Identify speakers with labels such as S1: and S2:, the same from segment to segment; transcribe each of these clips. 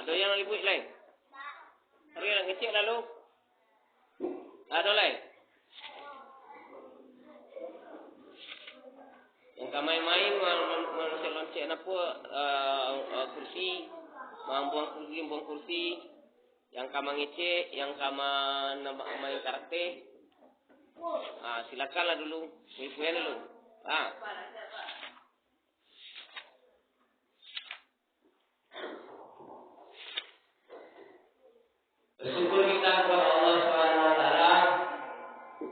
S1: Ada yang ibu lain? Ada yang kecil lalu? Ada lain? Yang main-main lonceng apa kursi, buang kursi, yang kama ngecek, yang kama main karate. Silakanlah dulu, ibunya dulu. Bersyukur kita kepada Allah Subhanahu wa taala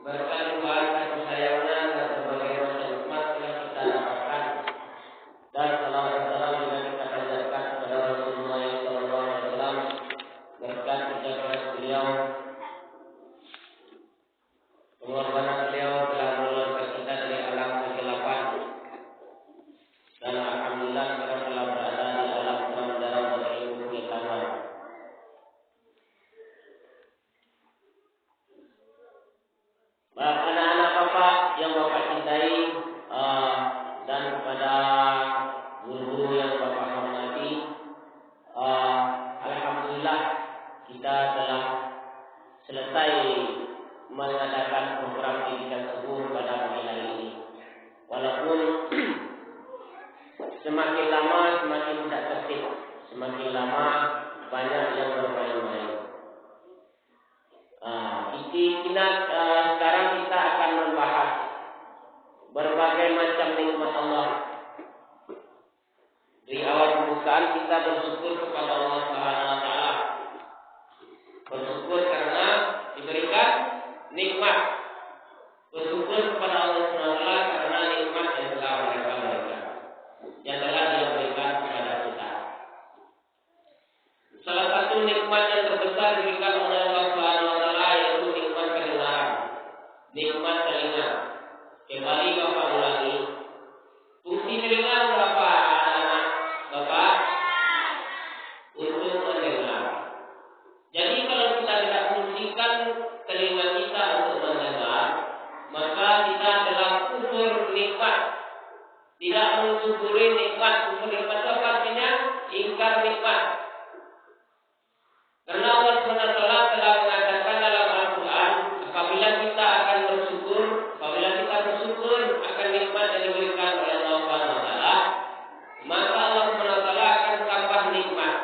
S1: berkat limpahan kasih sayangnya dan berbagai macam nikmat yang kita dapatkan, dan salawat dan salam juga kita panjatkan kepada Rasulullah sallallahu alaihi wasallam berkat ucapan beliau, pengorbanan beliau telah mengeluarkan kita dari alam kegelapan, dan alhamdulillah kita telah berada di alam terang-terang dari ilmu pengetahuan. Anak-anak bapak yang bapak cintai, dan kepada guru yang bapak hormati, alhamdulillah kita telah selesai mengadakan program pendidikan subuh pada pagi hari ini. Walaupun semakin lama semakin tidak tertib, semakin lama banyak yang bermain-main. Sekarang kita akan membahas berbagai macam nikmat Allah. Di awal pembukaan kita bersyukur kepada Allah Subhanahu wa taala. Bersyukur karena diberikan nikmat. Bersyukur kepada Allah Subhanahu wa taala karena nikmat yang telah mereka berikan, yang telah Dia berikan kepada kita. Salah satu nikmat yang terbesar diberikan oleh Allah Subhanahu wa taala yaitu nikmat pendengaran, nikmat telinga. Kembali bapak ulangi, fungsi telinga berapa anak-anak bapak? Untuk mendengar. Jadi kalau kita tidak fungsikan telinga kita untuk mendengar, maka kita adalah kufur nikmat. Tidak mensyukuri nikmat. Kufur nikmat itu apa artinya? Ingkar nikmat. Karena Allah SWT telah mengatakan dalam Al-Quran, apabila kita akan bersyukur, apabila kita bersyukur akan nikmat yang diberikan oleh Allah SWT, maka Allah SWT akan tambah nikmat.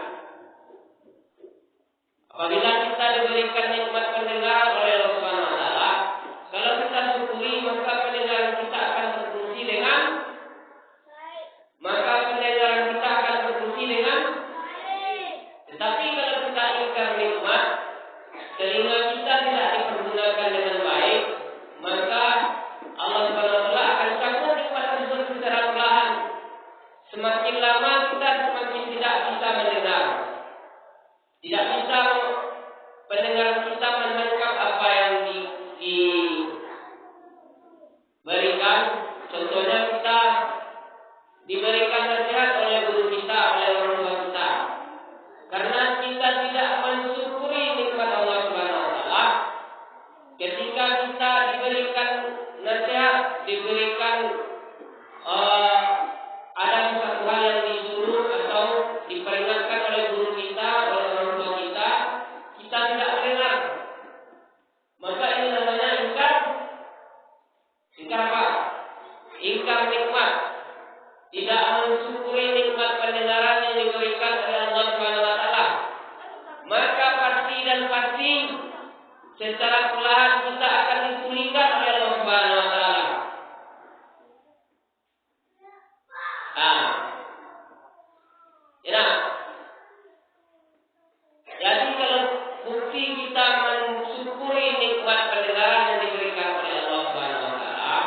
S1: Apabila kita diberikan nikmat pendengaran oleh Allah SWT, kalau kita syukuri, maka pendengaran kita akan berfungsi dengan tetapi kalau kita ingkar nikmat, telinga kita tidak dipergunakan dengan baik, maka Allah SWT akan cabut nikmat tersebut secara perlahan. Semakin lama kita semakin tidak bisa mendengar, tidak bisa pendengaran kita menangkap apa yang diberikan. Contohnya kita diberikan nasihat oleh guru kita, oleh orang tua kita. Karena kita tidak mensyukuri nikmat Allah Subhanahu wa taala, ketika kita diberikan nasihat, diberikan ada satu hal yang disuruh atau diperingatkan oleh guru kita, oleh orang tua kita, kita tidak mendengar. Maka ini namanya ingkar. Ingkar apa? Ingkar nikmat. Tidak mensyukuri nikmat pendengaran yang diberikan oleh Allah Subhanahu wa taala. Maka pasti dan pasti secara perlahan kita akan dipulihkan oleh Allah Subhanahu wa taala. Jadi kalau bukti kita mensyukuri nikmat pendengaran yang diberikan oleh Allah Subhanahu wa taala,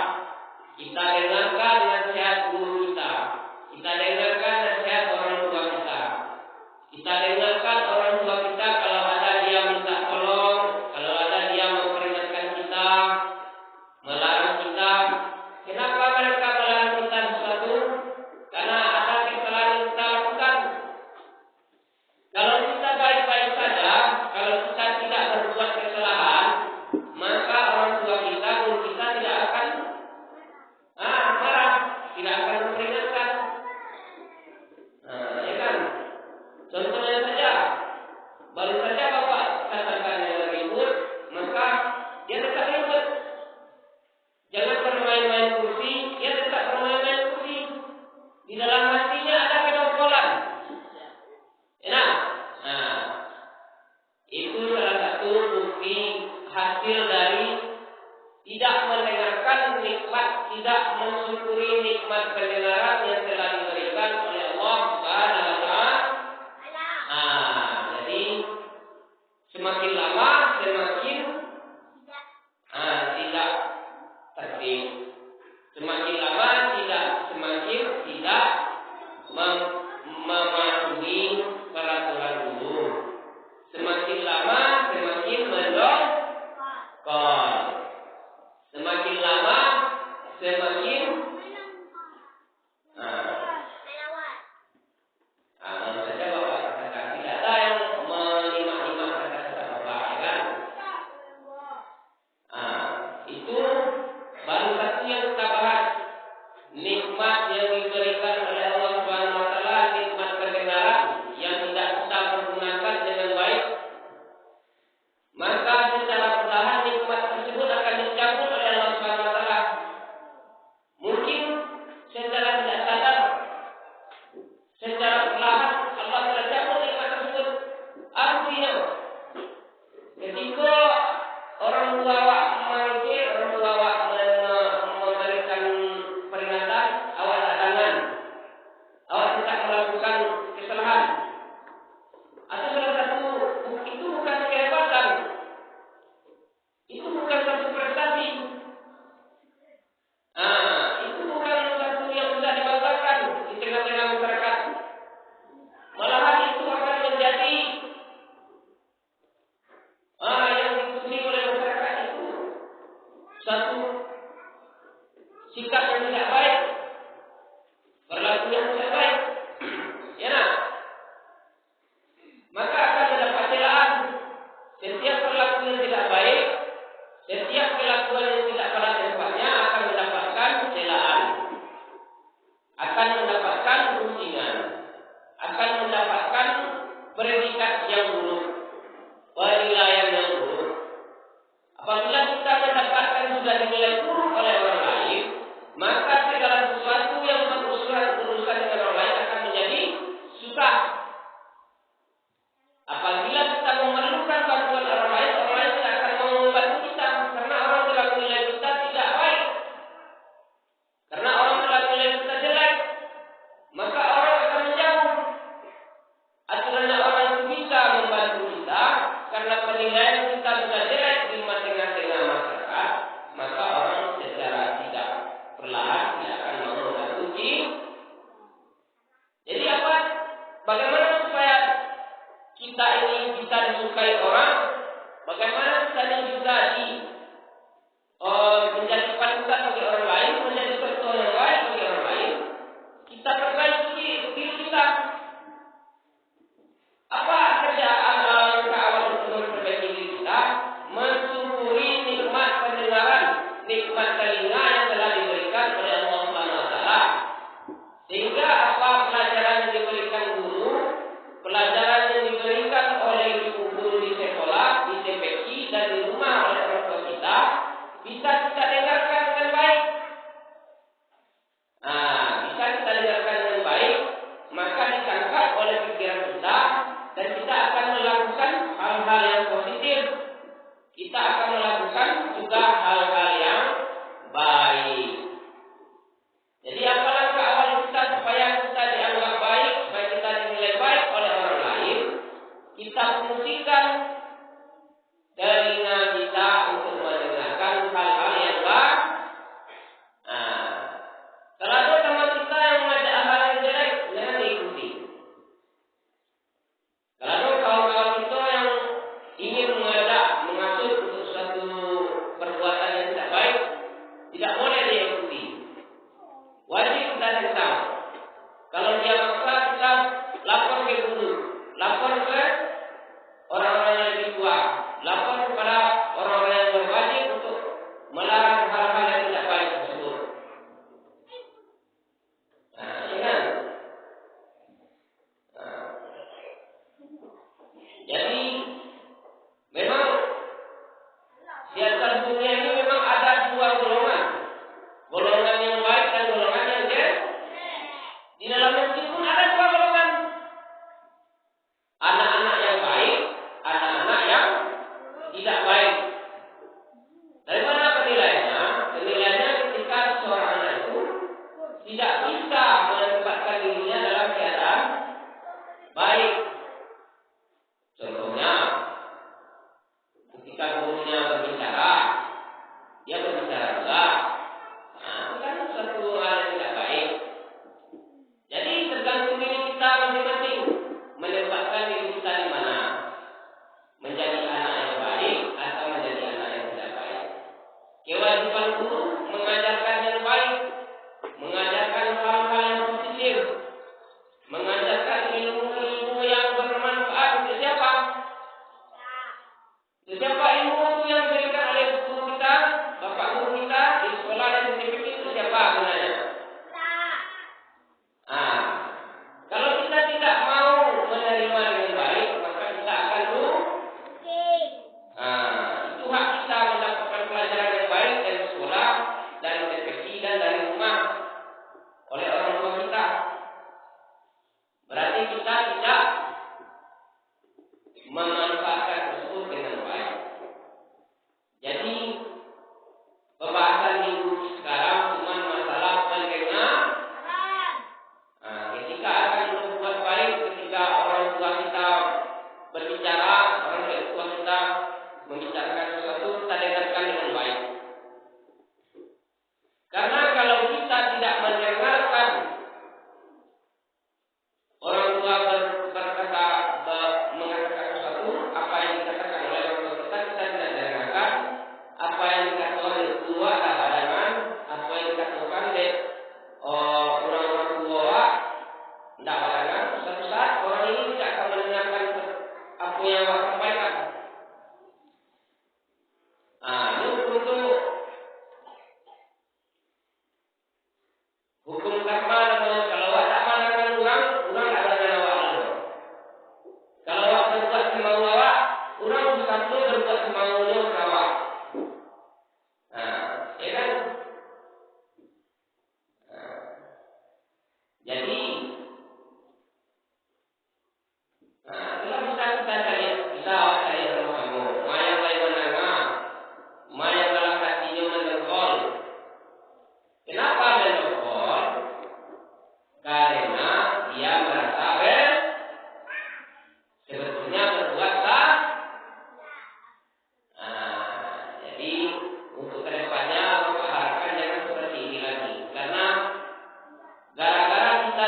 S1: kita dengarkan nasihat guru kita, kita dengarkan nasihat orang tua kita, kita dengarkan orang tua kita kalau ada dia minta tolong, kalau ada dia memperingatkan kita, di dalam hatinya ada kedongkolan. Enak. Nah, itu salah satu bukti hasil dari tidak mendengarkan nikmat, tidak mensyukuri nikmat pendengaran yang telah diberikan oleh Allah Subhanahu wa taala. Jadi semakin lama semakin tidak tertib. Semakin lama semakin tidak mematuhi peraturan guru. Semakin lama semakin mendongkol. Semakin lama semakin baru saja Bapak katakan tidak ada yang menyimak-nyimak kata-kata Bapak, ya kan? Itu baru satu yang kita bahas. Nikmat yang diberikan oleh Allah Subhanahu wa taala, nikmat kebenaran yang tidak kita pergunakan dengan baik, maka secara perlahan nikmat tersebut akan dicabut oleh Allah Subhanahu wa taala. Mungkin secara tidak sadar, secara perlahan Allah telah cabut nikmat tersebut. Artinya, ketika orang tua awak memberikan peringatan, awak tak tangan, awak tidak melakukan kesalahan, atau salah satu itu bukan kehebatan, itu bukan satu prestasi, itu bukan satu yang bisa dibanggakan di tengah-tengah masyarakat. Malahan itu akan menjadi yang diikuti oleh masyarakat itu satu sikap yang tidak baik, perilaku yang tidak baik, ya nak? Maka akan mendapat celaan. Setiap perilaku yang tidak baik, setiap kelakuan yang tidak pada tempatnya akan mendapatkan celaan, akan mendapatkan gunjingan, akan mendapatkan predikat yang buruk, penilaian yang buruk. Apabila kita mendapatkan sudah dinilai buruk oleh orang lain, maka segala sesuatu yang berurusan dengan orang lain akan menjadi susah. Apabila kita memerlukan bantuan orang lain tidak akan mau membantu kita, karena orang telah menilai kita tidak baik, karena orang telah menilai kita jelek, maka orang akan menjauh. Aturannya orang itu bisa membantu kita karena penilaian kita sudah jelek di tengah-tengah masyarakat, maka orang secara tidak perlahan tidak akan mau membantu kita. Jadi apa? Bagaimana supaya kita ini bisa disukai orang? Bagaimana kita ini bisa menjadi panutan bagi orang lain, menjadi contoh yang baik bagi orang lain? Kita perbaiki diri kita. Apa kerjaan awal untuk memperbaiki diri kita? Mensyukuri nikmat pendengaran, nikmat telinga yang telah diberikan oleh Allah Subhanahu wa taala. Sehingga apa pelajaran yang diberikan guru, pelajaran yang diberikan oleh ibu guru di sekolah, di TPQ, tidak bisa menempatkan dirinya dalam keadaan baik. Contohnya, ketika gurunya berbicara, dia berbicara enggak. Nah, itu kan satu hal yang tidak baik. Jadi tergantung diri kita masing-masing menempatkan diri kita di mana, menjadi anak yang baik atau menjadi anak yang tidak baik. Kewajiban guru mengajarkan yang baik, mengajarkan hal-hal yang positif, mengajarkan ilmu-ilmu yang bermanfaat untuk siapa? Untuk siapa ilmu itu yang diberikan oleh guru kita, bapak guru kita di sekolah dan di TPK itu siapa sebenarnya? Kalau kita tidak mau menerima dengan baik, maka kita akan rugi. Itu hak kita mendapatkan pelajaran yang baik dari sekolah, dari TPK dan dari rumah oleh orang tua kita. Berarti kita tidak memanfaatkan tersebut dengan baik. Jadi pembahasan minggu sekarang cuma masalah pendengar. Ketika akan berbuat baik, ketika orang tua kita berbicara, orang tua kita membicarakan sesuatu, kita dengarkan dengan baik. Karena kalau kita tidak mendengarkan orang tua mengatakan sesuatu, apa yang dikatakan oleh orang tua kita tidak dengarkan. Apa yang dikatakan oleh guru dengan apa yang dikatakan oleh orang tua tidak barengan. Suatu saat orang ini tidak akan mendengarkan apa yang Allah sampaikan. Ini hukum karma namanya. Kalau awak tak manangkan orang tak manangkan awak. Kalau awak berbuat semau awak, orang bersatu berbuat semaunya awak. Ya kan? Jadi, itulah kita cari, kita awak cari sama-sama. Maya menengah, maya dalam hatinya mendengkol. Kenapa mendengkol? Karena dia merasa sebetulnya berbuat salah. Jadi untuk kedepannya harapkan jangan seperti ini lagi. Karena gara-gara kita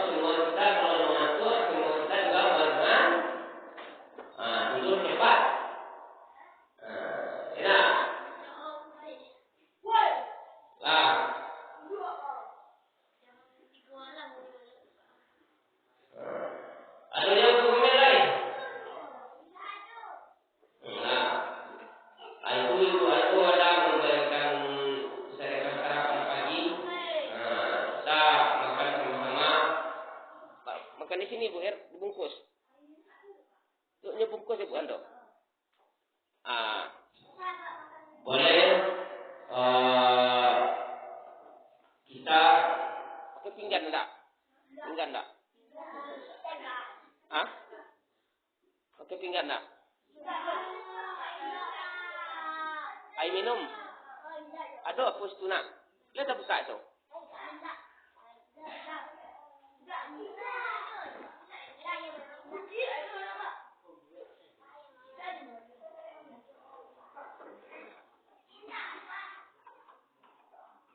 S1: semua kita kalau mengatur, semua kita juga dengan tidur cepat. Enak. Lah. Ada yang komen lain? Itu ada memberikan serikatan sarapan pagi. Kita makan sama-sama. Makan di sini Bu dibungkus. Yuk bungkus ya Bu Ando. Boleh kita pakai pinggan enggak? Pinggan enggak? Pakai pinggan enggak? Air minum. Aduh, hapus tu nak. Lihat tak buka tu.